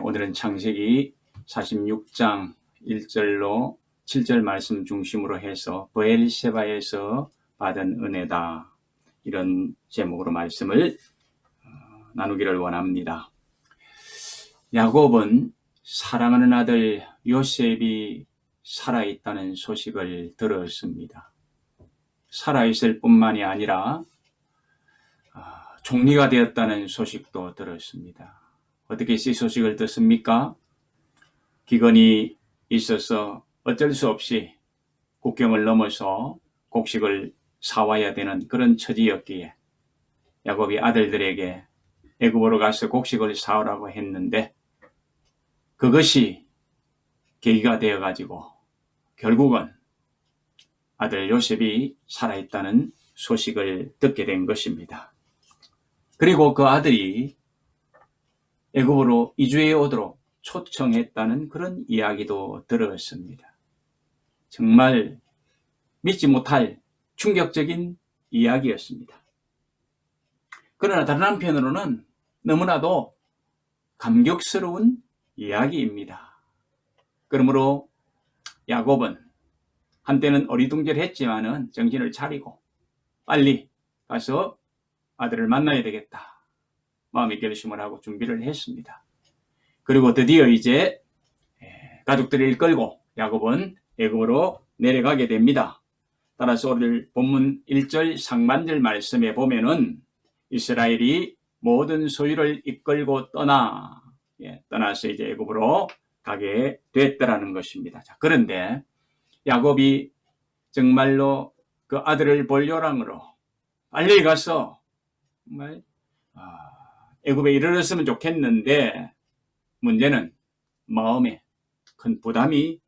오늘은 창세기 46장 1절로 7절 말씀 중심으로 해서 브엘세바에서 받은 은혜다, 이런 제목으로 말씀을 나누기를 원합니다. 야곱은 사랑하는 아들 요셉이 살아있다는 소식을 들었습니다. 살아있을 뿐만이 아니라 총리가 되었다는 소식도 들었습니다. 어떻게 이 소식을 듣습니까? 기근이 있어서 어쩔 수 없이 국경을 넘어서 곡식을 사와야 되는 그런 처지였기에 야곱이 아들들에게 애굽으로 가서 곡식을 사오라고 했는데, 그것이 계기가 되어가지고 결국은 아들 요셉이 살아있다는 소식을 듣게 된 것입니다. 그리고 그 아들이 애굽으로 이주해 오도록 초청했다는 그런 이야기도 들었습니다. 정말 믿지 못할 충격적인 이야기였습니다. 그러나 다른 한편으로는 너무나도 감격스러운 이야기입니다. 그러므로 야곱은 한때는 어리둥절했지만은 정신을 차리고 빨리 가서 아들을 만나야 되겠다, 마음의 결심을 하고 준비를 했습니다. 그리고 드디어 이제 가족들을 이끌고 야곱은 애굽으로 내려가게 됩니다. 따라서 오늘 본문 1절 상반절 말씀에 보면은 이스라엘이 모든 소유를 이끌고 떠나서 이제 애굽으로 가게 됐다라는 것입니다. 자, 그런데 야곱이 정말로 그 아들을 볼 요량으로 빨리 가서 정말 애굽에 이르렀으면 좋겠는데, 문제는 마음에 큰 부담이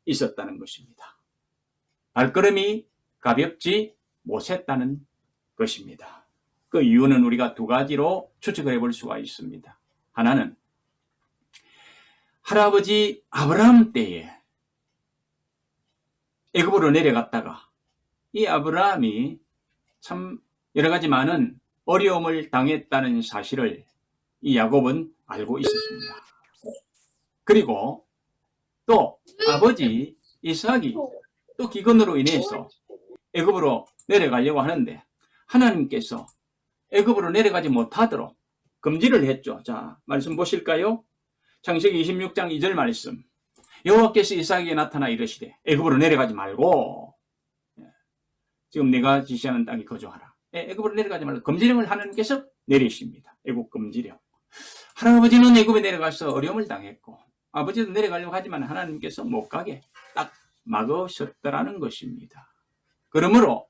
있었다는 것입니다. 발걸음이 가볍지 못했다는 것입니다. 그 이유는 우리가 두 가지로 추측해 볼 수가 있습니다. 하나는 할아버지 아브라함 때에 애굽으로 내려갔다가 이 아브라함이 참 여러 가지 많은 어려움을 당했다는 사실을 이 야곱은 알고 있었습니다. 그리고 또 아버지 이삭이 또 기근으로 인해서 애굽으로 내려가려고 하는데 하나님께서 애굽으로 내려가지 못하도록 금지를 했죠. 자, 말씀 보실까요? 창세기 26장 2절 말씀. 여호와께서 이삭에게 나타나 이르시되 애굽으로 내려가지 말고 지금 내가 지시하는 땅에 거주하라. 애굽으로 내려가지 말고 금지령을 하나님께서 내리십니다. 애굽 금지령. 할아버지는 애굽에 내려가서 어려움을 당했고 아버지도 내려가려고 하지만 하나님께서 못 가게 딱 막으셨더라는 것입니다. 그러므로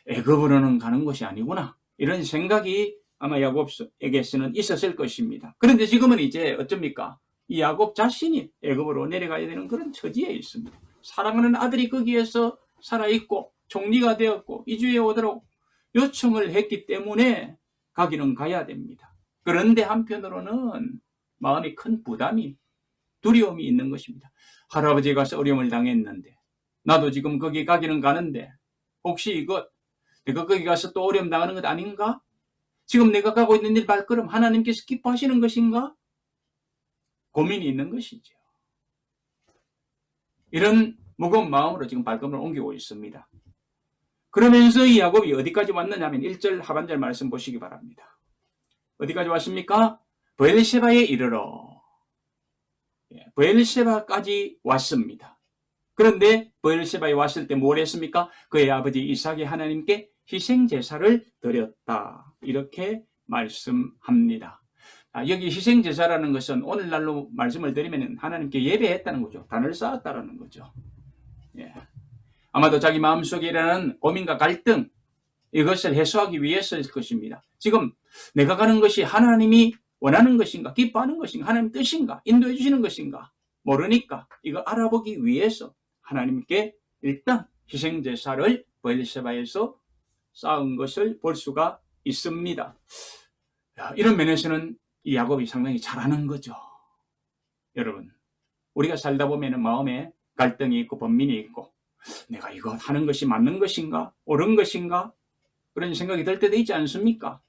애굽으로는 가는 것이 아니구나, 이런 생각이 아마 야곱에게서는 있었을 것입니다. 그런데 지금은 이제 어쩝니까? 이 야곱 자신이 애굽으로 내려가야 되는 그런 처지에 있습니다. 사랑하는 아들이 거기에서 살아있고 총리가 되었고 이주해 오도록 요청을 했기 때문에 가기는 가야 됩니다. 그런데 한편으로는 마음이 큰 부담이, 두려움이 있는 것입니다. 할아버지가 가서 어려움을 당했는데 나도 지금 거기 가기는 가는데 혹시 내가 거기 가서 또 어려움 당하는 것 아닌가? 지금 내가 가고 있는 일 발걸음 하나님께서 기뻐하시는 것인가? 고민이 있는 것이죠. 이런 무거운 마음으로 지금 발걸음을 옮기고 있습니다. 그러면서 이 야곱이 어디까지 왔느냐 하면 1절 하반절 말씀 보시기 바랍니다. 어디까지 왔습니까? 브엘세바에 이르러. 브엘세바까지 왔습니다. 그런데 브엘세바에 왔을 때 뭘 했습니까? 그의 아버지 이삭이 하나님께 희생제사를 드렸다, 이렇게 말씀합니다. 여기 희생제사라는 것은 오늘날로 말씀을 드리면 하나님께 예배했다는 거죠. 단을 쌓았다는 거죠. 아마도 자기 마음속에 일어나는 고민과 갈등, 이것을 해소하기 위해서일 것입니다. 지금 내가 가는 것이 하나님이 원하는 것인가, 기뻐하는 것인가, 하나님 뜻인가, 인도해 주시는 것인가 모르니까 이거 알아보기 위해서 하나님께 일단 희생제사를 브엘세바에서 쌓은 것을 볼 수가 있습니다. 이런 면에서는 이 야곱이 상당히 잘하는 거죠. 여러분, 우리가 살다 보면 마음에 갈등이 있고 번민이 있고 내가 이거 하는 것이 맞는 것인가, 옳은 것인가, 그런 생각이 들 때도 있지 않습니까?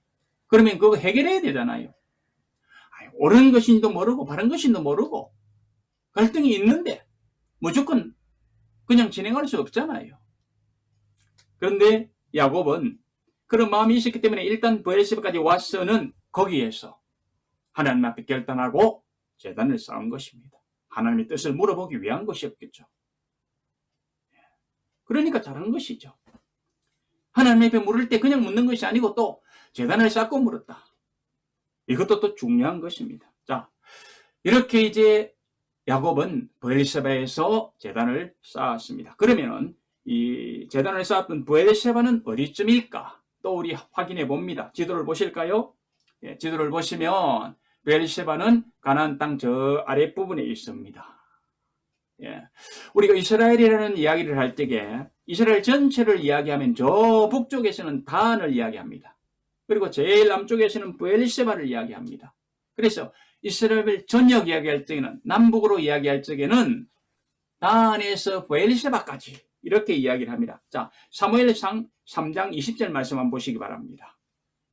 그러면 그거 해결해야 되잖아요. 옳은 것인지도 모르고 바른 것인지도 모르고 갈등이 있는데 무조건 그냥 진행할 수 없잖아요. 그런데 야곱은 그런 마음이 있었기 때문에 일단 브엘세바까지 와서는 거기에서 하나님 앞에 결단하고 제단을 쌓은 것입니다. 하나님의 뜻을 물어보기 위한 것이었겠죠. 그러니까 잘한 것이죠. 하나님 앞에 물을 때 그냥 묻는 것이 아니고 또 제단을 쌓고 물었다. 이것도 또 중요한 것입니다. 자, 이렇게 이제 야곱은 브엘세바에서 제단을 쌓았습니다. 그러면은 이 제단을 쌓았던 브엘세바는 어디쯤일까? 또 우리 확인해 봅니다. 지도를 보실까요? 예, 지도를 보시면 브엘세바는 가나안 땅 저 아랫부분에 있습니다. 예, 우리가 이스라엘이라는 이야기를 할 때에 이스라엘 전체를 이야기하면 저 북쪽에서는 단을 이야기합니다. 그리고 제일 남쪽에서는 브엘세바를 이야기합니다. 그래서 이스라엘 전역 이야기할 적에는 남북으로 이야기할 적에는 단에서 브엘세바까지 이렇게 이야기를 합니다. 자, 사무엘상 3장 20절 말씀 한번 보시기 바랍니다.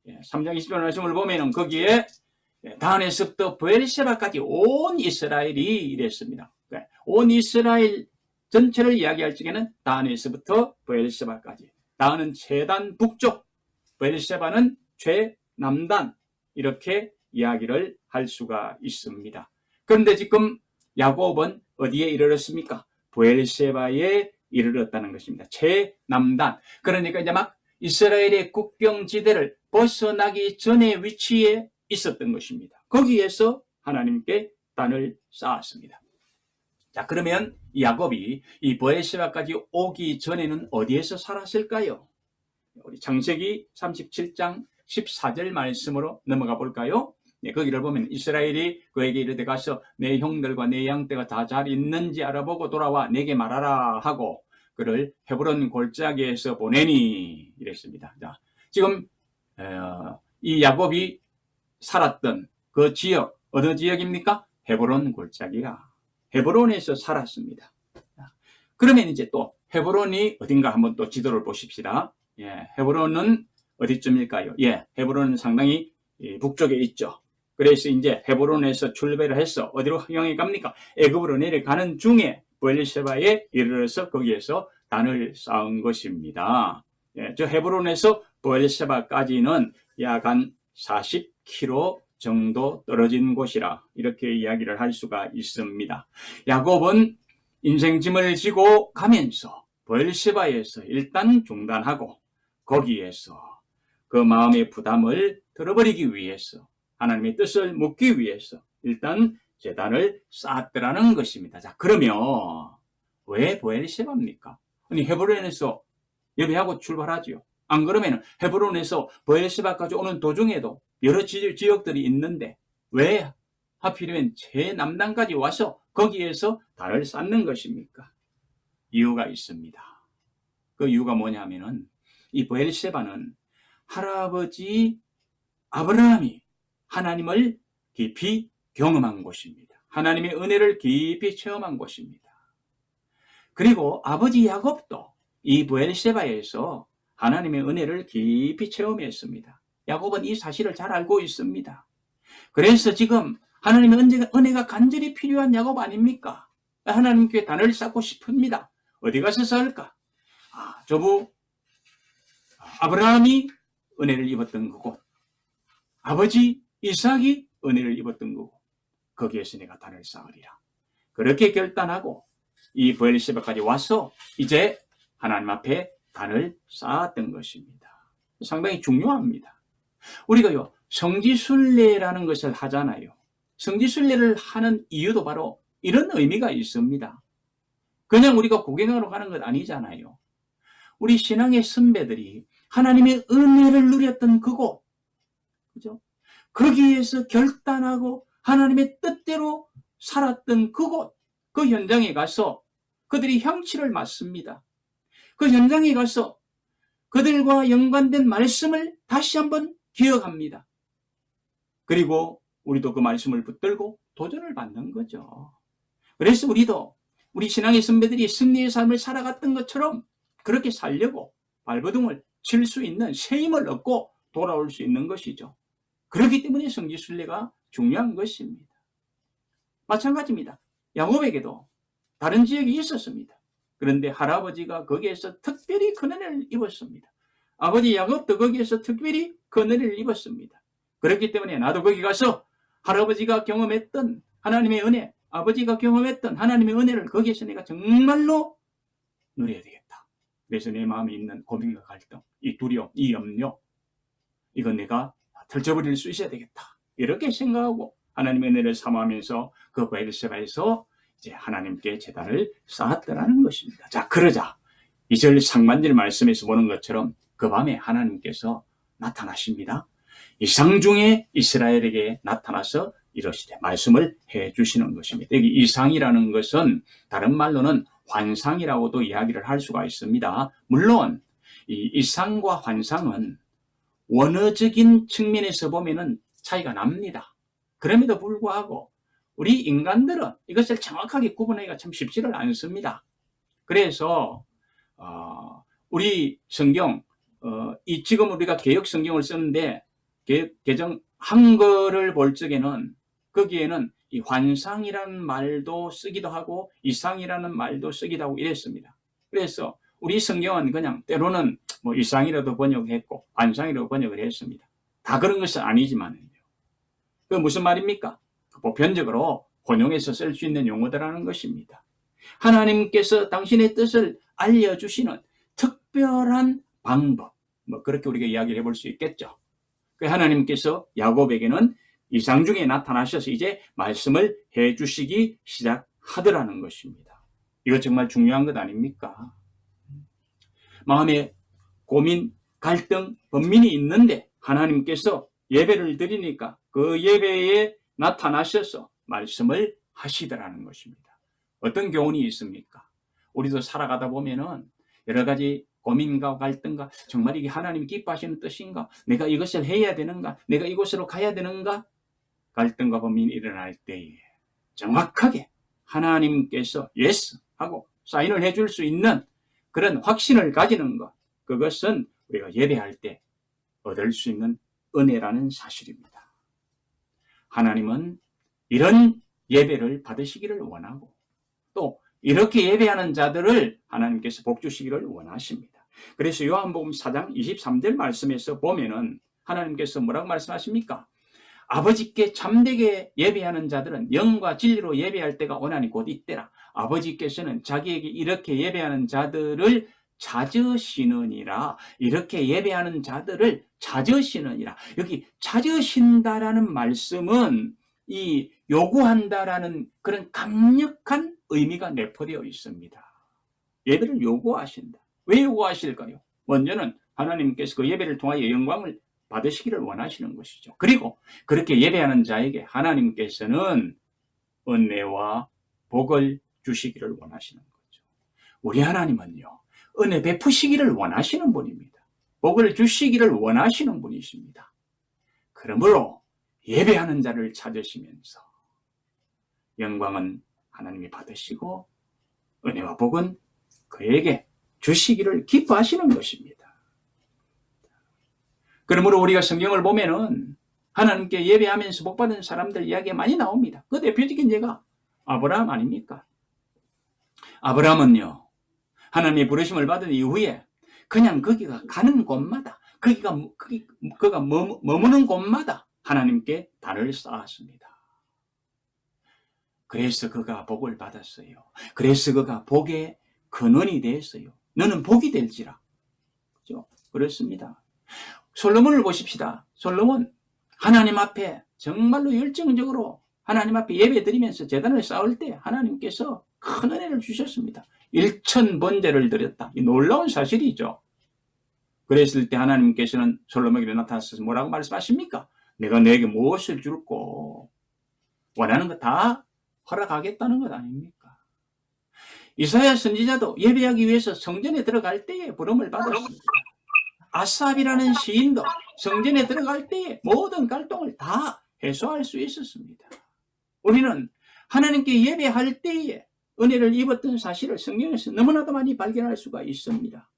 3장 20절 말씀을 보면은 거기에 단에서부터 브엘세바까지 온 이스라엘이 이랬습니다. 온 이스라엘 전체를 이야기할 적에는 단에서부터 브엘세바까지. 단은 최단 북쪽, 브엘세바는 최남단 이렇게 이야기를 할 수가 있습니다. 그런데 지금 야곱은 어디에 이르렀습니까? 브엘세바에 이르렀다는 것입니다. 최남단. 그러니까 이제 막 이스라엘의 국경지대를 벗어나기 전의 위치에 있었던 것입니다. 거기에서 하나님께 단을 쌓았습니다. 자, 그러면 야곱이 이 브엘세바까지 오기 전에는 어디에서 살았을까요? 우리 창세기 37장 14절 말씀으로 넘어가 볼까요? 네, 거기를 보면 이스라엘이 그에게 이르되 가서 내 형들과 내 양떼가 다 잘 있는지 알아보고 돌아와 내게 말하라 하고 그를 헤브론 골짜기에서 보내니 이랬습니다. 자, 지금 이 야곱이 살았던 그 지역 어느 지역입니까? 헤브론 골짜기가 헤브론에서 살았습니다. 그러면 이제 또 헤브론이 어딘가 한번 또 지도를 보십시다. 예, 헤브론은 어디쯤일까요? 예, 헤브론은 상당히 북쪽에 있죠. 그래서 이제 헤브론에서 출발을 해서 어디로 향해 갑니까? 애굽으로 내려가는 중에 브엘세바에 이르러서 거기에서 단을 쌓은 것입니다. 예, 저 헤브론에서 브엘세바까지는 약 한 40km 정도 떨어진 곳이라 이렇게 이야기를 할 수가 있습니다. 야곱은 인생짐을 지고 가면서 브엘세바에서 일단 중단하고 거기에서 그 마음의 부담을 덜어버리기 위해서 하나님의 뜻을 묻기 위해서 일단 제단을 쌓았더라는 것입니다. 자, 그러면 왜 브엘세바입니까? 아니 헤브론에서 예배하고 출발하지요. 안 그러면 헤브론에서 브엘세바까지 오는 도중에도 여러 지역들이 있는데 왜 하필이면 최남단까지 와서 거기에서 단을 쌓는 것입니까? 이유가 있습니다. 그 이유가 뭐냐면은 이 브엘세바는 할아버지 아브라함이 하나님을 깊이 경험한 곳입니다. 하나님의 은혜를 깊이 체험한 곳입니다. 그리고 아버지 야곱도 이 브엘세바에서 하나님의 은혜를 깊이 체험했습니다. 야곱은 이 사실을 잘 알고 있습니다. 그래서 지금 하나님의 은혜가 간절히 필요한 야곱 아닙니까? 하나님께 단을 쌓고 싶습니다. 어디 가서 쌓을까? 저부 아브라함이 은혜를 입었던 거고 아버지 이삭이 은혜를 입었던 거고 거기에서 내가 단을 쌓으리라. 그렇게 결단하고 이 브엘세바까지 와서 이제 하나님 앞에 단을 쌓았던 것입니다. 상당히 중요합니다. 우리가요 성지순례라는 것을 하잖아요. 성지순례를 하는 이유도 바로 이런 의미가 있습니다. 그냥 우리가 구경하러 가는 것 아니잖아요. 우리 신앙의 선배들이 하나님의 은혜를 누렸던 그곳, 그죠? 거기에서 결단하고 하나님의 뜻대로 살았던 그곳, 그 현장에 가서 그들이 향취를 맡습니다. 그 현장에 가서 그들과 연관된 말씀을 다시 한번 기억합니다. 그리고 우리도 그 말씀을 붙들고 도전을 받는 거죠. 그래서 우리도 우리 신앙의 선배들이 승리의 삶을 살아갔던 것처럼 그렇게 살려고 발버둥을 칠 수 있는 새 힘을 얻고 돌아올 수 있는 것이죠. 그렇기 때문에 성지순례가 중요한 것입니다. 마찬가지입니다. 야곱에게도 다른 지역이 있었습니다. 그런데 할아버지가 거기에서 특별히 큰 은혜를 입었습니다. 아버지 야곱도 거기에서 특별히 큰 은혜를 입었습니다. 그렇기 때문에 나도 거기 가서 할아버지가 경험했던 하나님의 은혜, 아버지가 경험했던 하나님의 은혜를 거기에서 내가 정말로 누려야 되겠다. 그래서 내 마음에 있는 고민과 갈등, 이 두려움, 이 염려, 이건 내가 털쳐버릴 수 있어야 되겠다. 이렇게 생각하고 하나님의 은혜를 삼하면서 그 베르세바에서 이제 하나님께 제단을 쌓았더라는 것입니다. 자, 그러자 2절 상반절 말씀에서 보는 것처럼 그 밤에 하나님께서 나타나십니다. 이상 중에 이스라엘에게 나타나서 이러시되 말씀을 해 주시는 것입니다. 여기 이상이라는 것은 다른 말로는 환상이라고도 이야기를 할 수가 있습니다. 물론 이 이상과 환상은 원어적인 측면에서 보면은 차이가 납니다. 그럼에도 불구하고 우리 인간들은 이것을 정확하게 구분하기가 참 쉽지를 않습니다. 그래서 우리 성경 지금 우리가 개역 성경을 쓰는데 개정 한글을 볼 적에는 거기에는 이 환상이라는 말도 쓰기도 하고 이상이라는 말도 쓰기도 하고 이랬습니다. 그래서 우리 성경은 그냥 때로는 뭐 이상이라도 번역했고 환상이라도 번역을 했습니다. 다 그런 것은 아니지만요. 그 무슨 말입니까? 보편적으로 혼용해서 쓸 수 있는 용어들라는 것입니다. 하나님께서 당신의 뜻을 알려주시는 특별한 방법, 뭐 그렇게 우리가 이야기를 해볼 수 있겠죠. 그 하나님께서 야곱에게는 이상 중에 나타나셔서 이제 말씀을 해주시기 시작하더라는 것입니다. 이거 정말 중요한 것 아닙니까? 마음에 고민, 갈등, 번민이 있는데 하나님께서 예배를 드리니까 그 예배에 나타나셔서 말씀을 하시더라는 것입니다. 어떤 교훈이 있습니까? 우리도 살아가다 보면은 여러 가지 고민과 갈등과 정말 이게 하나님이 기뻐하시는 뜻인가? 내가 이것을 해야 되는가? 내가 이곳으로 가야 되는가? 갈등과 고민이 일어날 때에 정확하게 하나님께서 예스 하고 사인을 해줄 수 있는 그런 확신을 가지는 것, 그것은 우리가 예배할 때 얻을 수 있는 은혜라는 사실입니다. 하나님은 이런 예배를 받으시기를 원하고 또 이렇게 예배하는 자들을 하나님께서 복 주시기를 원하십니다. 그래서 요한복음 4장 23절 말씀에서 보면은 하나님께서 뭐라고 말씀하십니까? 아버지께 참되게 예배하는 자들은 영과 진리로 예배할 때가 오나니 곧 이때라. 아버지께서는 자기에게 이렇게 예배하는 자들을 찾으시느니라. 이렇게 예배하는 자들을 찾으시느니라. 여기 찾으신다라는 말씀은 이 요구한다라는 그런 강력한 의미가 내포되어 있습니다. 예배를 요구하신다. 왜 요구하실까요? 먼저는 하나님께서 그 예배를 통하여 영광을 받으시기를 원하시는 것이죠. 그리고 그렇게 예배하는 자에게 하나님께서는 은혜와 복을 주시기를 원하시는 거죠. 우리 하나님은요, 은혜 베푸시기를 원하시는 분입니다. 복을 주시기를 원하시는 분이십니다. 그러므로 예배하는 자를 찾으시면서 영광은 하나님이 받으시고 은혜와 복은 그에게 주시기를 기뻐하시는 것입니다. 그러므로 우리가 성경을 보면은 하나님께 예배하면서 복받은 사람들 이야기가 많이 나옵니다. 그 대표적인 예가 아브라함 아닙니까? 아브라함은요, 하나님의 부르심을 받은 이후에 그냥 거기가 가는 곳마다, 그가 머무는 곳마다 하나님께 달을 쌓았습니다. 그래서 그가 복을 받았어요. 그래서 그가 복의 근원이 되었어요. 너는 복이 될지라. 그렇죠? 그렇습니다. 솔로몬을 보십시다. 솔로몬 하나님 앞에 정말로 열정적으로 하나님 앞에 예배 드리면서 제단을 쌓을 때 하나님께서 큰 은혜를 주셨습니다. 1000번제를 드렸다. 이 놀라운 사실이죠. 그랬을 때 하나님께서는 솔로몬에게 나타나셔서 뭐라고 말씀하십니까? 내가 너에게 무엇을 줄고 원하는 거 다 허락하겠다는 것 아닙니까? 이사야 선지자도 예배하기 위해서 성전에 들어갈 때에 부름을 받았습니다. 아삽이라는 시인도 성전에 들어갈 때에 모든 갈등을 다 해소할 수 있었습니다. 우리는 하나님께 예배할 때에 은혜를 입었던 사실을 성경에서 너무나도 많이 발견할 수가 있습니다.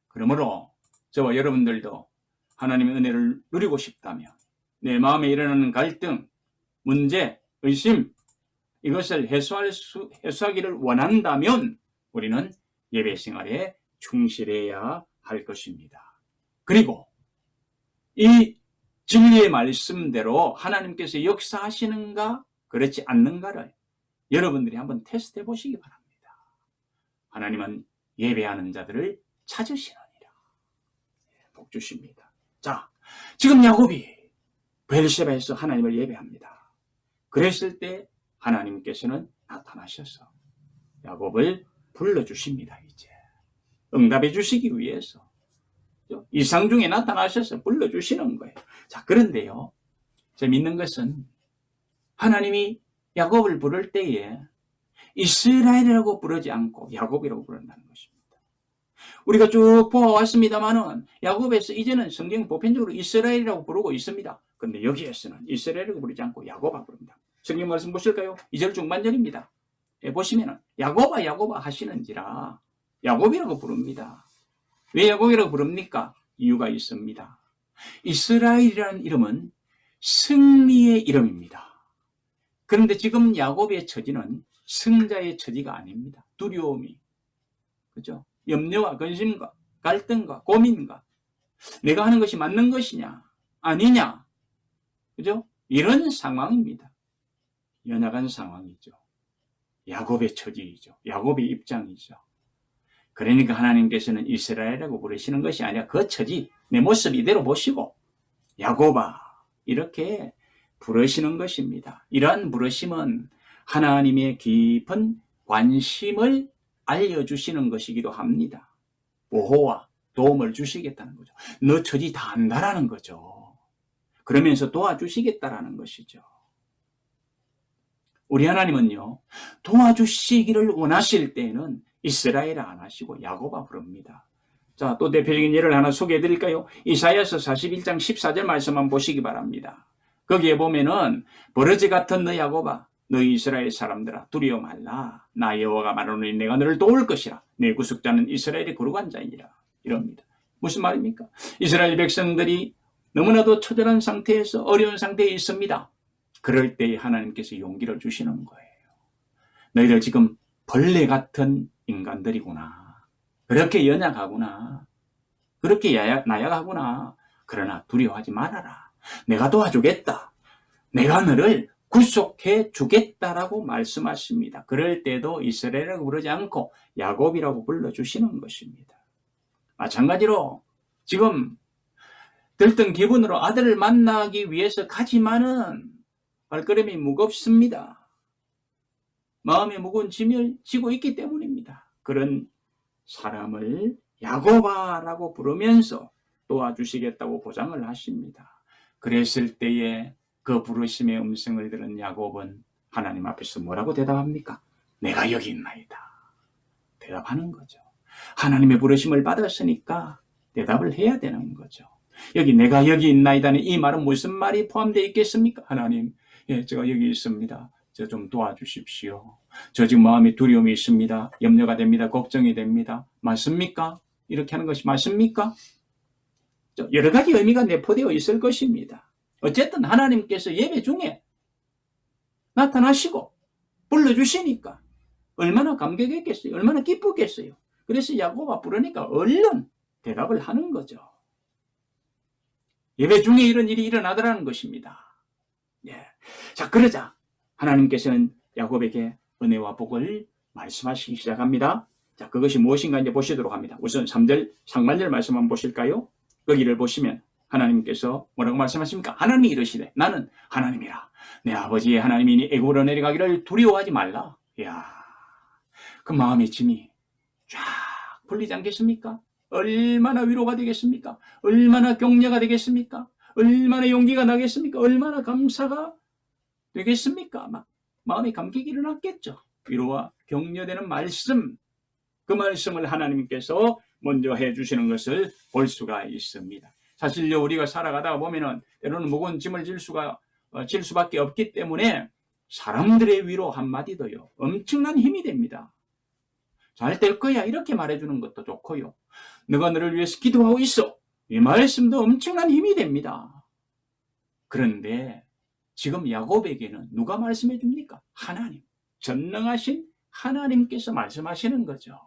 그러므로 저와 여러분들도 하나님의 은혜를 누리고 싶다면 내 마음에 일어나는 갈등, 문제, 의심, 이것을 해소하기를 원한다면 우리는 예배 생활에 충실해야 할 것입니다. 그리고 이 진리의 말씀대로 하나님께서 역사하시는가 그렇지 않는가를 여러분들이 한번 테스트해 보시기 바랍니다. 하나님은 예배하는 자들을 찾으시느니라. 복 주십니다. 자, 지금 야곱이 베르세바에서 하나님을 예배합니다. 그랬을 때 하나님께서는 나타나셔서 야곱을 불러주십니다. 이제 응답해 주시기 위해서 이상 중에 나타나셔서 불러주시는 거예요. 자, 그런데요, 재밌는 것은 하나님이 야곱을 부를 때에 이스라엘이라고 부르지 않고 야곱이라고 부른다는 것입니다. 우리가 쭉 보아왔습니다만은 야곱에서 이제는 성경 보편적으로 이스라엘이라고 부르고 있습니다. 그런데 여기에서는 이스라엘이라고 부르지 않고 야곱아 부릅니다. 성경 말씀 보실까요? 2절 중반절입니다. 보시면은 야곱아 하시는지라 야곱이라고 부릅니다. 왜 야곱이라고 부릅니까? 이유가 있습니다. 이스라엘이라는 이름은 승리의 이름입니다. 그런데 지금 야곱의 처지는 승자의 처지가 아닙니다. 두려움이, 그죠? 염려와 근심과 갈등과 고민과 내가 하는 것이 맞는 것이냐 아니냐, 그죠? 이런 상황입니다. 연약한 상황이죠. 야곱의 처지이죠. 야곱의 입장이죠. 그러니까 하나님께서는 이스라엘이라고 부르시는 것이 아니라 그 처지, 내 모습 이대로 보시고 야곱아 이렇게 부르시는 것입니다. 이러한 부르심은 하나님의 깊은 관심을 알려주시는 것이기도 합니다. 보호와 도움을 주시겠다는 거죠. 너 처지 다 안다라는 거죠. 그러면서 도와주시겠다라는 것이죠. 우리 하나님은요, 도와주시기를 원하실 때에는 이스라엘 안 하시고 야곱아 부릅니다. 자, 또 대표적인 예를 하나 소개해 드릴까요? 이사야서 41장 14절 말씀만 보시기 바랍니다. 거기에 보면은 버러지 같은 너 야곱아, 너 이스라엘 사람들아 두려워 말라. 나 여호와가 말하노니 내가 너를 도울 것이라. 내 구속자는 이스라엘의 거룩한 자이니라. 이럽니다. 무슨 말입니까? 이스라엘 백성들이 너무나도 처절한 상태에서 어려운 상태에 있습니다. 그럴 때 하나님께서 용기를 주시는 거예요. 너희들 지금 벌레 같은 인간들이구나. 그렇게 연약하구나. 그렇게 나약하구나. 그러나 두려워하지 말아라. 내가 도와주겠다. 내가 너를 구속해 주겠다라고 말씀하십니다. 그럴 때도 이스라엘이라고 부르지 않고 야곱이라고 불러주시는 것입니다. 마찬가지로 지금 들뜬 기분으로 아들을 만나기 위해서 가지만은 발걸음이 무겁습니다. 마음에 무거운 짐을 지고 있기 때문입니다. 그런 사람을 야곱아라고 부르면서 도와주시겠다고 보장을 하십니다. 그랬을 때에 그 부르심의 음성을 들은 야곱은 하나님 앞에서 뭐라고 대답합니까? 내가 여기 있나이다. 대답하는 거죠. 하나님의 부르심을 받았으니까 대답을 해야 되는 거죠. 여기 내가 여기 있나이다는 이 말은 무슨 말이 포함되어 있겠습니까? 하나님, 예, 제가 여기 있습니다. 저 좀 도와주십시오. 저 지금 마음에 두려움이 있습니다. 염려가 됩니다. 걱정이 됩니다. 맞습니까? 이렇게 하는 것이 맞습니까? 여러 가지 의미가 내포되어 있을 것입니다. 어쨌든 하나님께서 예배 중에 나타나시고 불러주시니까 얼마나 감격했겠어요. 얼마나 기쁘겠어요. 그래서 야곱아 부르니까 얼른 대답을 하는 거죠. 예배 중에 이런 일이 일어나더라는 것입니다. 예. 자, 그러자 하나님께서는 야곱에게 은혜와 복을 말씀하시기 시작합니다. 자, 그것이 무엇인가 이제 보시도록 합니다. 우선 3절 상반절 말씀 한번 보실까요? 거기를 보시면 하나님께서 뭐라고 말씀하십니까? 하나님이 이르시되 나는 하나님이라. 내 아버지의 하나님이니 애굽으로 내려가기를 두려워하지 말라. 이야, 그 마음의 짐이 쫙 풀리지 않겠습니까? 얼마나 위로가 되겠습니까? 얼마나 격려가 되겠습니까? 얼마나 용기가 나겠습니까? 얼마나 감사가 되겠습니까? 막 마음의 감격이 일어났겠죠. 위로와 격려되는 말씀, 그 말씀을 하나님께서 먼저 해주시는 것을 볼 수가 있습니다. 사실요, 우리가 살아가다가 보면은 때로는 무거운 짐을 질 수밖에 없기 때문에 사람들의 위로 한마디도요, 엄청난 힘이 됩니다. 잘 될 거야 이렇게 말해주는 것도 좋고요, 너가 너를 위해서 기도하고 있어 이 말씀도 엄청난 힘이 됩니다. 그런데 지금 야곱에게는 누가 말씀해 줍니까? 하나님, 전능하신 하나님께서 말씀하시는 거죠.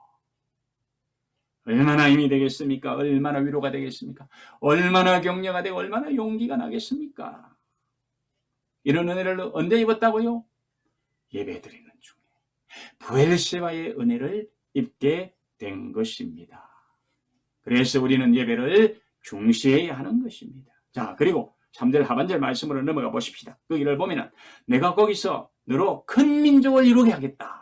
얼마나 힘이 되겠습니까? 얼마나 위로가 되겠습니까? 얼마나 격려가 되고 얼마나 용기가 나겠습니까? 이런 은혜를 언제 입었다고요? 예배드리는 중에 브엘세바의 은혜를 입게 된 것입니다. 그래서 우리는 예배를 중시해야 하는 것입니다. 자, 그리고 3절 하반절 말씀으로 넘어가 보십시다. 거기를 보면은 내가 거기서 너로 큰 민족을 이루게 하겠다.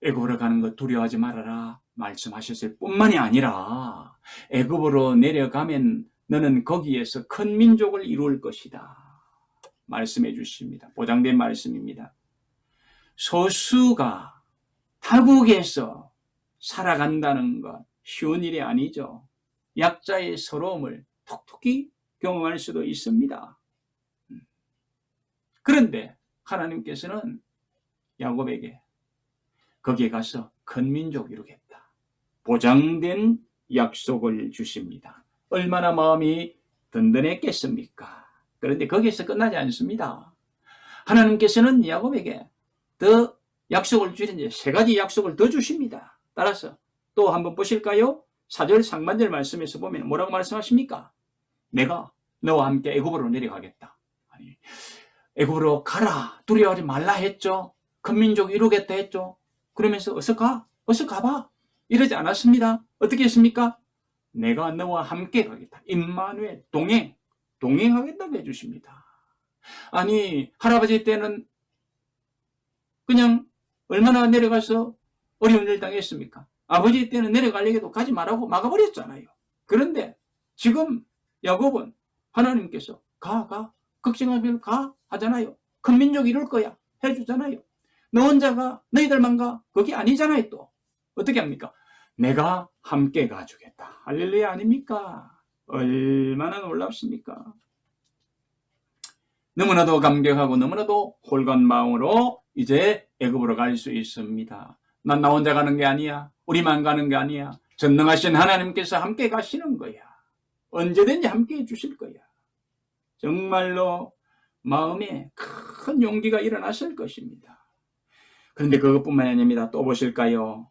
애굽으로 가는 것 두려워하지 말아라 말씀하셨을 뿐만이 아니라 애굽으로 내려가면 너는 거기에서 큰 민족을 이룰 것이다 말씀해 주십니다. 보장된 말씀입니다. 소수가 타국에서 살아간다는 것 쉬운 일이 아니죠. 약자의 서러움을 톡톡히 경험할 수도 있습니다. 그런데 하나님께서는 야곱에게 거기에 가서 큰 민족 이루겠다. 보장된 약속을 주십니다. 얼마나 마음이 든든했겠습니까? 그런데 거기에서 끝나지 않습니다. 하나님께서는 야곱에게 더 약속을 주시는데 3가지 약속을 더 주십니다. 따라서 또 한번 보실까요? 4절 상반절 말씀에서 보면 뭐라고 말씀하십니까? 내가 너와 함께 애굽으로 내려가겠다. 아니, 애굽으로 가라. 두려워하지 말라 했죠. 큰 민족 이루겠다 했죠. 그러면서 어서 가. 어서 가봐. 이러지 않았습니다. 어떻게 했습니까? 내가 너와 함께 가겠다. 임마누엘 동행하겠다고 해주십니다. 아니 할아버지 때는 그냥 얼마나 내려가서 어려운 일을 당했습니까? 아버지 때는 내려가려고 가지 말라고 막아버렸잖아요. 그런데 지금 야곱은 하나님께서 가 걱정하지 가 하잖아요. 큰 민족 이룰 거야 해주잖아요. 너 혼자가 너희들만 가 그게 아니잖아요. 또 어떻게 합니까? 내가 함께 가주겠다. 할렐루야 아닙니까? 얼마나 놀랍습니까? 너무나도 감격하고 너무나도 홀간 마음으로 이제 애굽으로 갈 수 있습니다. 난 나 혼자 가는 게 아니야. 우리만 가는 게 아니야. 전능하신 하나님께서 함께 가시는 거야. 언제든지 함께 해주실 거야. 정말로 마음에 큰 용기가 일어났을 것입니다. 그런데 그것뿐만이 아닙니다. 또 보실까요?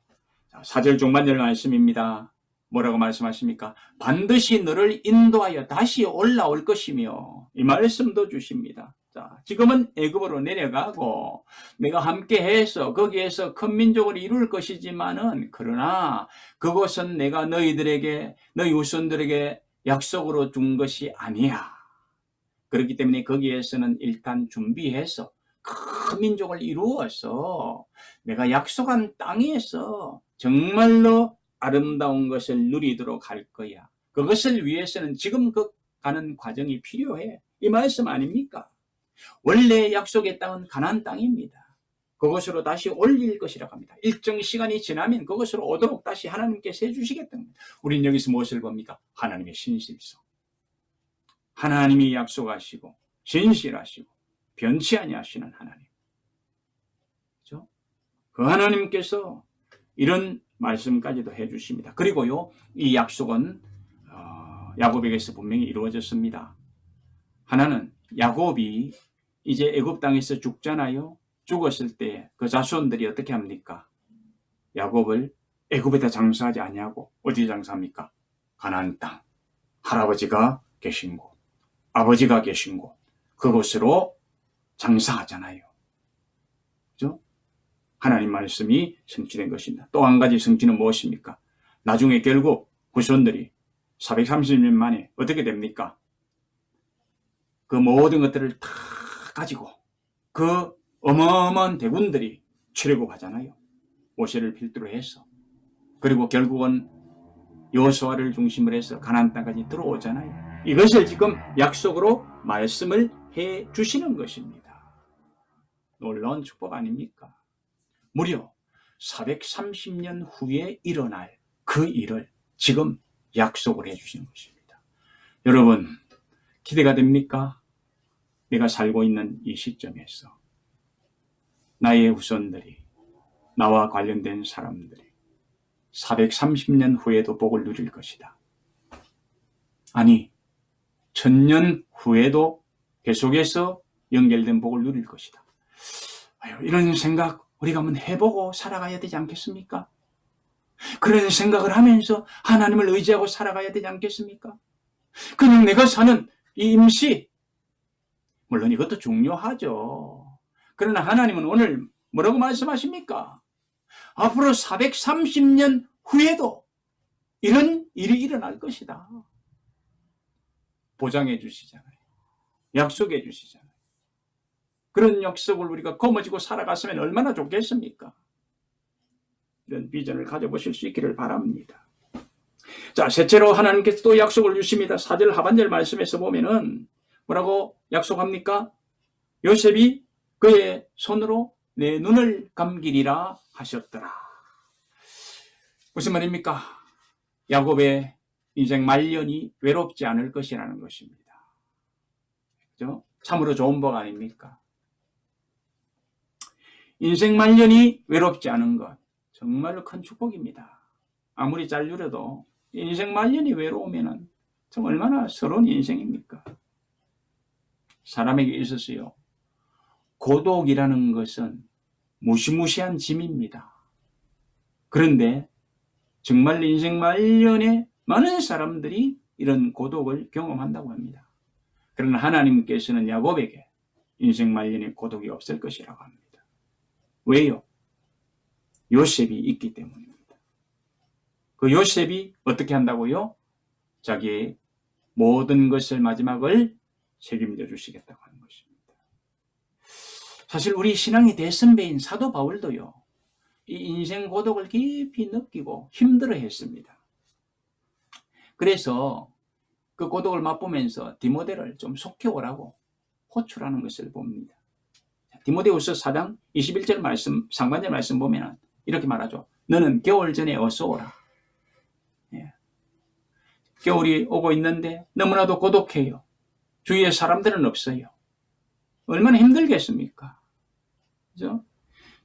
4절 중반절 말씀입니다. 뭐라고 말씀하십니까? 반드시 너를 인도하여 다시 올라올 것이며 이 말씀도 주십니다. 자, 지금은 애굽으로 내려가고 내가 함께해서 거기에서 큰 민족을 이룰 것이지만은 그러나 그것은 내가 너희 후손들에게 약속으로 준 것이 아니야. 그렇기 때문에 거기에서는 일단 준비해서 큰 민족을 이루어서 내가 약속한 땅에서 정말로 아름다운 것을 누리도록 할 거야. 그것을 위해서는 지금 가는 과정이 필요해. 이 말씀 아닙니까? 원래 약속의 땅은 가나안 땅입니다. 그것으로 다시 올릴 것이라고 합니다. 일정 시간이 지나면 그것으로 오도록 다시 하나님께서 해주시겠다는 겁니다. 우린 여기서 무엇을 봅니까? 하나님의 신실성. 하나님이 약속하시고 신실하시고 변치 아니하시는 하나님. 그렇죠? 그 하나님께서 이런 말씀까지도 해주십니다. 그리고요, 이 약속은 야곱에게서 분명히 이루어졌습니다. 하나는 야곱이 이제 애굽 땅에서 죽잖아요. 죽었을 때 그 자손들이 어떻게 합니까? 야곱을 애굽에다 장사하지 아니하고 어디 장사합니까? 가나안 땅. 할아버지가 계신 곳, 아버지가 계신 곳, 그곳으로 장사하잖아요. 그죠? 하나님 말씀이 성취된 것입니다. 또 한 가지 성취는 무엇입니까? 나중에 결국 후손들이 430년 만에 어떻게 됩니까? 그 모든 것들을 다 가지고 그 어마어마한 대군들이 출애굽하잖아요. 모세를 필두로 해서. 그리고 결국은 여호수아를 중심으로 해서 가나안 땅까지 들어오잖아요. 이것을 지금 약속으로 말씀을 해 주시는 것입니다. 놀라운 축복 아닙니까? 무려 430년 후에 일어날 그 일을 지금 약속을 해 주시는 것입니다. 여러분, 기대가 됩니까? 내가 살고 있는 이 시점에서 나의 후손들이, 나와 관련된 사람들이 430년 후에도 복을 누릴 것이다. 아니, 천년 후에도 계속해서 연결된 복을 누릴 것이다. 이런 생각 우리가 한번 해보고 살아가야 되지 않겠습니까? 그런 생각을 하면서 하나님을 의지하고 살아가야 되지 않겠습니까? 그냥 내가 사는 이 임시, 물론 이것도 중요하죠. 그러나 하나님은 오늘 뭐라고 말씀하십니까? 앞으로 430년 후에도 이런 일이 일어날 것이다. 보장해 주시잖아요. 약속해 주시잖아요. 그런 약속을 우리가 거머쥐고 살아갔으면 얼마나 좋겠습니까? 이런 비전을 가져보실 수 있기를 바랍니다. 자, 셋째로 하나님께서 또 약속을 주십니다. 4절 하반절 말씀에서 보면은 뭐라고 약속합니까? 요셉이 그의 손으로 내 눈을 감기리라 하셨더라. 무슨 말입니까? 야곱의 인생 말년이 외롭지 않을 것이라는 것입니다. 그죠? 참으로 좋은 복 아닙니까? 인생 말년이 외롭지 않은 것, 정말로 큰 축복입니다. 아무리 잘 누려도 인생 말년이 외로우면 참 얼마나 서러운 인생입니까? 사람에게 있어서요, 고독이라는 것은 무시무시한 짐입니다. 그런데 정말 인생 말년에 많은 사람들이 이런 고독을 경험한다고 합니다. 그러나 하나님께서는 야곱에게 인생 말년에 고독이 없을 것이라고 합니다. 왜요? 요셉이 있기 때문입니다. 그 요셉이 어떻게 한다고요? 자기의 모든 것을 마지막을 책임져 주시겠다고 하는 것입니다. 사실 우리 신앙의 대선배인 사도 바울도요, 이 인생 고독을 깊이 느끼고 힘들어했습니다. 그래서 그 고독을 맛보면서 디모데를 좀 속혀오라고 호출하는 것을 봅니다. 디모데후서 4장 21절 말씀, 상반절 말씀 보면 이렇게 말하죠. 너는 겨울 전에 어서 오라. 예. 겨울이 오고 있는데 너무나도 고독해요. 주위에 사람들은 없어요. 얼마나 힘들겠습니까? 그죠?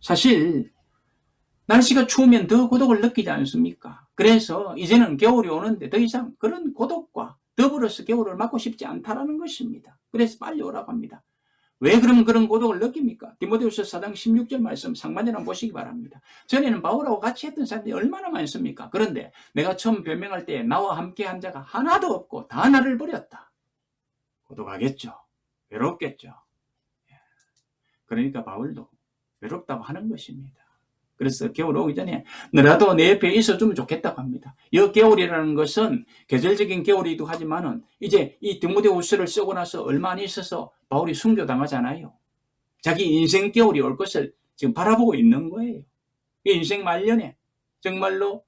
사실 날씨가 추우면 더 고독을 느끼지 않습니까? 그래서 이제는 겨울이 오는데 더 이상 그런 고독과 더불어서 겨울을 맞고 싶지 않다라는 것입니다. 그래서 빨리 오라고 합니다. 왜 그럼 그런 고독을 느낍니까? 디모데후서 4장 16절 말씀 상반절 한번 보시기 바랍니다. 전에는 바울하고 같이 했던 사람들이 얼마나 많습니까? 그런데 내가 처음 변명할 때 나와 함께 한 자가 하나도 없고 다 나를 버렸다. 고독하겠죠. 외롭겠죠. 그러니까 바울도 외롭다고 하는 것입니다. 그래서 겨울 오기 전에 너라도 내 옆에 있어주면 좋겠다고 합니다. 이 겨울이라는 것은 계절적인 겨울이기도 하지만은 이제 이 디모데후서를 쓰고 나서 얼마 안 있어서 바울이 순교당하잖아요. 자기 인생 겨울이 올 것을 지금 바라보고 있는 거예요. 인생 말년에 정말로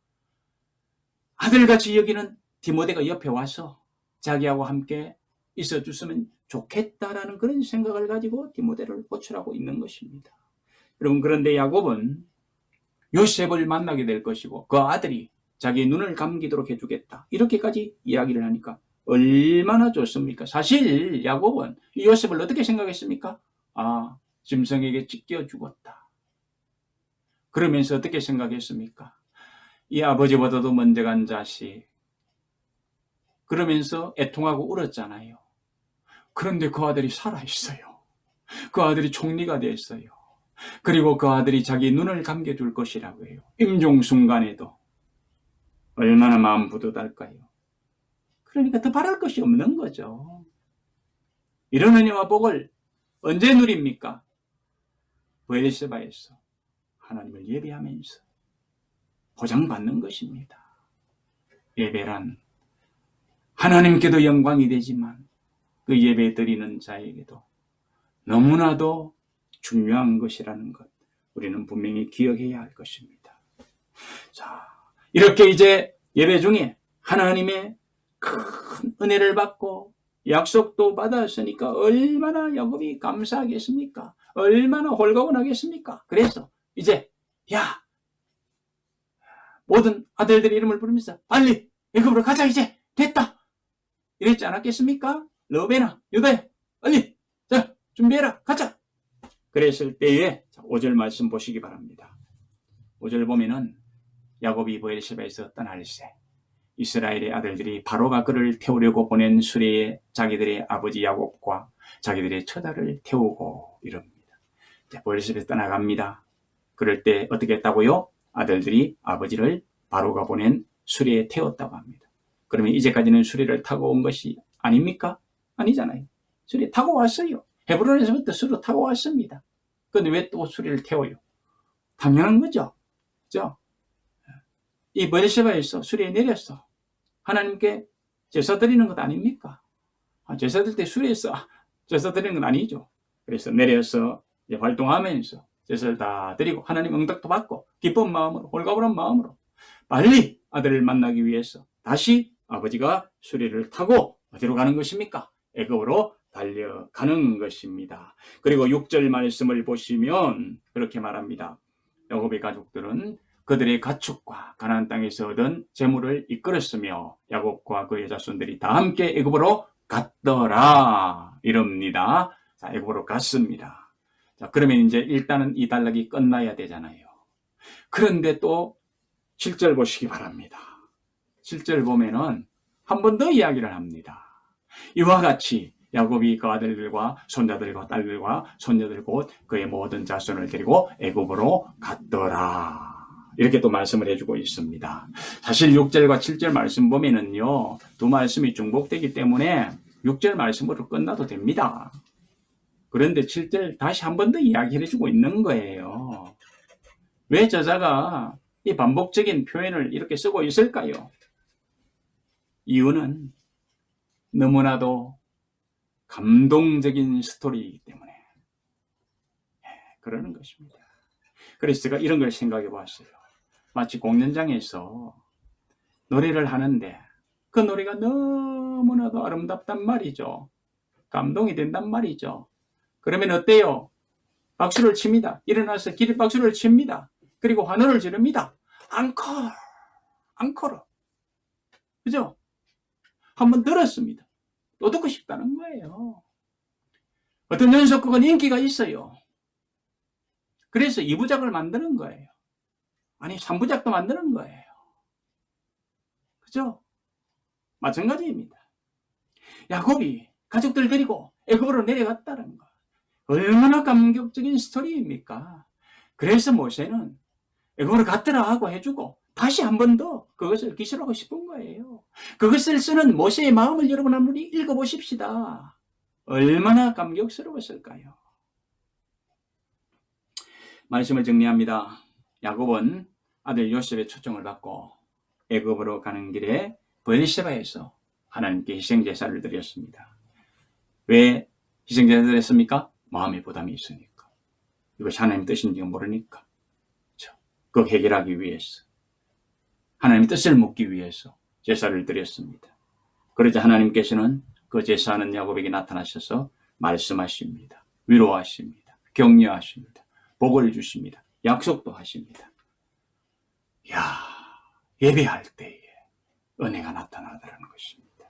아들같이 여기는 디모데가 옆에 와서 자기하고 함께 있어줬으면 좋겠다라는 그런 생각을 가지고 디모데를 호출하고 있는 것입니다. 여러분, 그런데 야곱은 요셉을 만나게 될 것이고 그 아들이 자기 눈을 감기도록 해주겠다, 이렇게까지 이야기를 하니까 얼마나 좋습니까? 사실 야곱은 이 요셉을 어떻게 생각했습니까? 아, 짐승에게 찢겨 죽었다. 그러면서 어떻게 생각했습니까? 이 아버지보다도 먼저 간 자식. 그러면서 애통하고 울었잖아요. 그런데 그 아들이 살아있어요. 그 아들이 총리가 됐어요. 그리고 그 아들이 자기 눈을 감겨줄 것이라고 해요. 임종 순간에도 얼마나 마음 뿌듯할까요? 그러니까 더 바랄 것이 없는 거죠. 이런 은혜와 복을 언제 누립니까? 브엘세바에서 하나님을 예배하면서 보장받는 것입니다. 예배란 하나님께도 영광이 되지만 그 예배 드리는 자에게도 너무나도 중요한 것이라는 것, 우리는 분명히 기억해야 할 것입니다. 자, 이렇게 이제 예배 중에 하나님의 큰 은혜를 받고 약속도 받았으니까 얼마나 야곱이 감사하겠습니까? 얼마나 홀가분하겠습니까? 그래서 이제 모든 아들들의 이름을 부르면서 빨리 애굽으로 가자, 이제 됐다, 이랬지 않았겠습니까? 러베나 유다야, 빨리 자 준비해라, 가자. 그랬을 때에 5절 말씀 보시기 바랍니다. 5절 보면은 야곱이 브엘세바에서 떠날세 이스라엘의 아들들이 바로가 그를 태우려고 보낸 수레에 자기들의 아버지 야곱과 자기들의 처자를 태우고 이럽니다. 보엘세바에 떠나갑니다. 그럴 때 어떻게 했다고요? 아들들이 아버지를 바로가 보낸 수레에 태웠다고 합니다. 그러면 이제까지는 수레를 타고 온 것이 아닙니까? 아니잖아요. 수레 타고 왔어요. 헤브론에서부터 수레 타고 왔습니다. 그런데 왜 또 수레를 태워요? 당연한 거죠. 그죠? 이 베르세바에서 수레에 내렸어. 하나님께 제사 드리는 것 아닙니까? 제사 드릴 때 수레에서 제사 드리는 건 아니죠. 그래서 내려서 활동하면서 제사를 다 드리고 하나님 응답도 받고 기쁜 마음으로 홀가분한 마음으로 빨리 아들을 만나기 위해서 다시 아버지가 수레를 타고 어디로 가는 것입니까? 애굽으로 달려가는 것입니다. 그리고 6절 말씀을 보시면 그렇게 말합니다. 야곱의 가족들은 그들의 가축과 가나안 땅에서 얻은 재물을 이끌었으며 야곱과 그의 자손들이 다 함께 애굽으로 갔더라 이럽니다. 자, 애굽으로 갔습니다. 자, 그러면 이제 일단은 이 단락이 끝나야 되잖아요. 그런데 또 7절 보시기 바랍니다. 7절 보면은 한 번 더 이야기를 합니다. 이와 같이 야곱이 그 아들들과 손자들과 딸들과 손녀들 곧 그의 모든 자손을 데리고 애굽으로 갔더라. 이렇게 또 말씀을 해주고 있습니다. 사실 6절과 7절 말씀 보면은요, 두 말씀이 중복되기 때문에 6절 말씀으로 끝나도 됩니다. 그런데 7절 다시 한 번 더 이야기를 해주고 있는 거예요. 왜 저자가 이 반복적인 표현을 이렇게 쓰고 있을까요? 이유는 너무나도 감동적인 스토리이기 때문에 그러는 것입니다. 그래서 제가 이런 걸 생각해 봤어요. 마치 공연장에서 노래를 하는데 그 노래가 너무나도 아름답단 말이죠. 감동이 된단 말이죠. 그러면 어때요? 박수를 칩니다. 일어나서 기립박수를 칩니다. 그리고 환호를 지릅니다. 앙코르. 그죠? 한번 들었습니다. 또 듣고 싶다는 거예요. 어떤 연속곡은 인기가 있어요. 그래서 2부작을 만드는 거예요. 아니 3부작도 만드는 거예요. 그죠? 마찬가지입니다. 야곱이 가족들 데리고 애굽으로 내려갔다는 거. 얼마나 감격적인 스토리입니까? 그래서 모세는 애굽으로 갔더라 하고 해주고 다시 한 번 더 그것을 기술하고 싶은 거예요. 그것을 쓰는 모세의 마음을 여러분 한번 읽어보십시다. 얼마나 감격스러웠을까요? 말씀을 정리합니다. 야곱은 아들 요셉의 초청을 받고 애굽으로 가는 길에 브엘세바에서 하나님께 희생제사를 드렸습니다. 왜 희생제사를 드렸습니까? 마음의 부담이 있으니까. 이것이 하나님 뜻인지 모르니까. 그거 해결하기 위해서. 하나님의 뜻을 묻기 위해서 제사를 드렸습니다. 그러자 하나님께서는 그 제사하는 야곱에게 나타나셔서 말씀하십니다. 위로하십니다. 격려하십니다. 복을 주십니다. 약속도 하십니다. 예배할 때에 은혜가 나타나더라는 것입니다.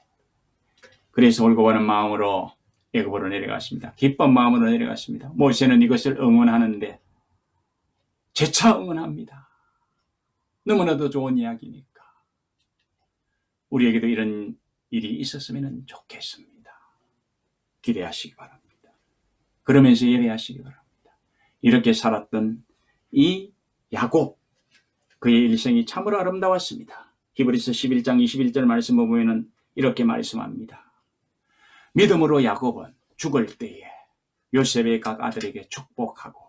그래서 올고가는 마음으로 애굽으로 내려갔습니다. 기쁜 마음으로 내려갔습니다. 모세는 이것을 응원하는데 재차 응원합니다. 너무나도 좋은 이야기니까. 우리에게도 이런 일이 있었으면 좋겠습니다. 기대하시기 바랍니다. 그러면서 예배하시기 바랍니다. 이렇게 살았던 이 야곱, 그의 일생이 참으로 아름다웠습니다. 히브리서 11장 21절 말씀을 보면 이렇게 말씀합니다. 믿음으로 야곱은 죽을 때에 요셉의 각 아들에게 축복하고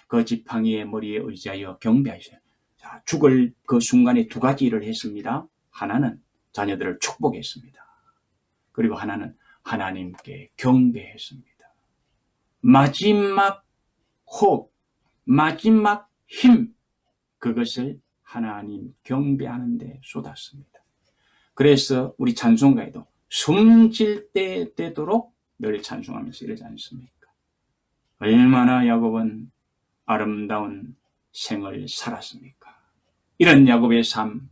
그 지팡이의 머리에 의지하여 경배하셨어요. 자, 죽을 그 순간에 두 가지 일을 했습니다. 하나는 자녀들을 축복했습니다. 그리고 하나는 하나님께 경배했습니다. 마지막 호흡, 마지막 힘, 그것을 하나님 경배하는 데 쏟았습니다. 그래서 우리 찬송가에도 숨질 때 되도록 늘 찬송하면서 이러지 않습니까? 얼마나 야곱은 아름다운 생을 살았습니까? 이런 야곱의 삶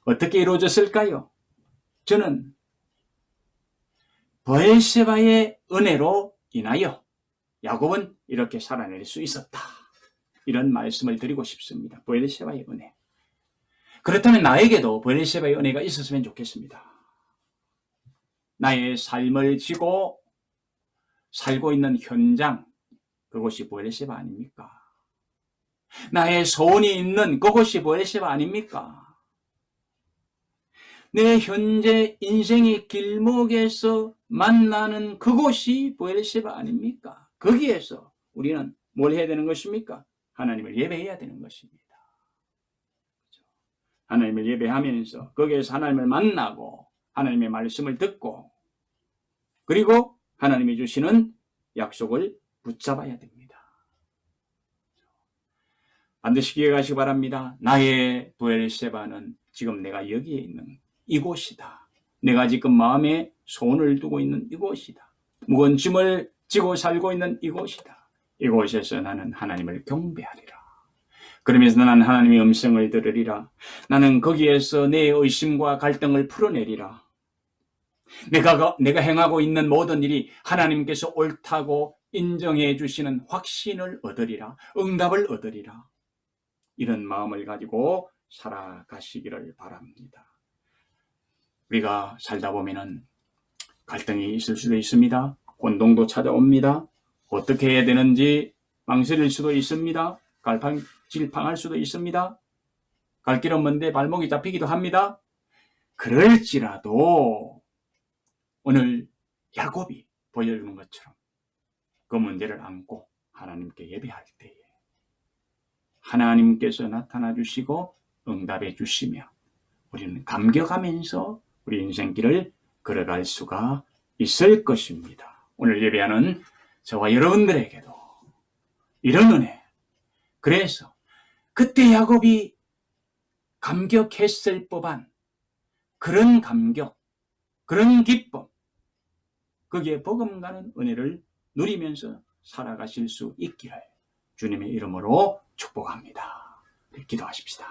어떻게 이루어졌을까요? 저는 브엘세바의 은혜로 인하여 야곱은 이렇게 살아낼 수 있었다. 이런 말씀을 드리고 싶습니다. 브엘세바의 은혜. 그렇다면 나에게도 브엘세바의 은혜가 있었으면 좋겠습니다. 나의 삶을 지고 살고 있는 현장, 그것이 브엘세바 아닙니까? 나의 소원이 있는 그것이 브엘세바 아닙니까? 내 현재 인생의 길목에서 만나는 그곳이 브엘세바 아닙니까? 거기에서 우리는 뭘 해야 되는 것입니까? 하나님을 예배해야 되는 것입니다. 하나님을 예배하면서 거기에서 하나님을 만나고 하나님의 말씀을 듣고 그리고 하나님이 주시는 약속을 붙잡아야 됩니다. 반드시 기억하시기 바랍니다. 나의 브엘세바는 지금 내가 여기에 있는 이곳이다. 내가 지금 마음에 소원을 두고 있는 이곳이다. 무거운 짐을 지고 살고 있는 이곳이다. 이곳에서 나는 하나님을 경배하리라. 그러면서 나는 하나님의 음성을 들으리라. 나는 거기에서 내 의심과 갈등을 풀어내리라. 내가 행하고 있는 모든 일이 하나님께서 옳다고 인정해 주시는 확신을 얻으리라. 응답을 얻으리라. 이런 마음을 가지고 살아가시기를 바랍니다. 우리가 살다 보면은 갈등이 있을 수도 있습니다. 혼동도 찾아옵니다. 어떻게 해야 되는지 망설일 수도 있습니다. 갈팡질팡할 수도 있습니다. 갈 길은 먼데 발목이 잡히기도 합니다. 그럴지라도 오늘 야곱이 보여주는 것처럼 그 문제를 안고 하나님께 예배할 때에 하나님께서 나타나 주시고 응답해 주시며 우리는 감격하면서 우리 인생길을 걸어갈 수가 있을 것입니다. 오늘 예배하는 저와 여러분들에게도 이런 은혜, 그래서 그때 야곱이 감격했을 법한 그런 감격, 그런 기쁨, 거기에 버금가는 은혜를 누리면서 살아가실 수 있기를 주님의 이름으로 축복합니다. 기도하십시다.